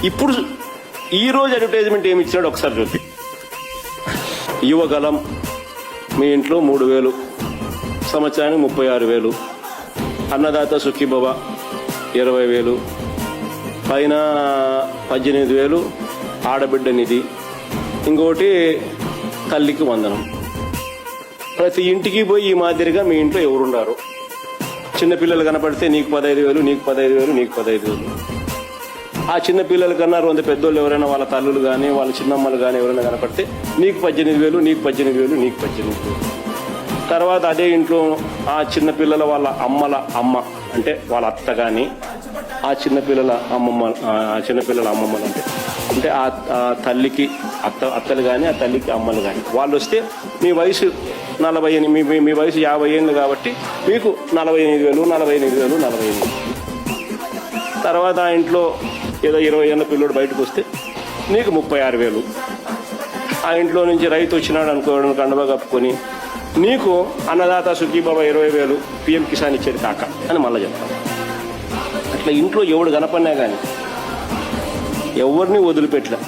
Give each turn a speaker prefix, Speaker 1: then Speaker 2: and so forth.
Speaker 1: ఇప్పుడు ఈరోజు అడ్వర్టైజ్మెంట్ ఏమి ఇచ్చినాడు ఒకసారి చూపి. యువగలం మీ ఇంట్లో 3,000, సంవత్సరానికి 36,000, అన్నదాత సుఖీభవ 20,000, పైన 18,000 ఆడబిడ్డ నిధి, ఇంకోటి తల్లికి వందనం. ప్రతి ఇంటికి పోయి ఈ మాదిరిగా మీ ఇంట్లో ఎవరున్నారు, చిన్నపిల్లలు కనపడితే నీకు 15,000, నీకు 15,000, నీకు 15,000. ఆ చిన్న పిల్లల కన్నా 2 పెద్దోళ్ళు ఎవరైనా వాళ్ళ తల్లులు కానీ వాళ్ళ చిన్నమ్మలు కానీ ఎవరైనా కనపడితే నీకు 18,000, నీకు 18,000, నీకు 18,000. తర్వాత అదే ఇంట్లో ఆ చిన్నపిల్లల వాళ్ళ అమ్మల అమ్మ అంటే వాళ్ళ అత్త కానీ ఆ చిన్నపిల్లల అమ్మమ్మలు అంటే ఆ తల్లికి అత్తలు కానీ ఆ తల్లికి అమ్మలు కానీ వాళ్ళు వస్తే మీ వయసు 40, మీ వయసు 50 ఏళ్ళు కాబట్టి మీకు 48,000. తర్వాత ఆ ఇంట్లో ఏదో 20 ఏళ్ళ పిల్లోడు బయటకు వస్తే నీకు 36,000. ఆ ఇంట్లో నుంచి రైతు వచ్చినాడు అనుకోవడం కండబా కప్పుకొని నీకు అన్నదాత సుఖీబాబా 20,000 PM కిసాన్ ఇచ్చేది కాక అని మళ్ళీ చెప్తాను. అట్లా ఇంట్లో ఎవడు కనపడినా కానీ ఎవరిని వదిలిపెట్టలే.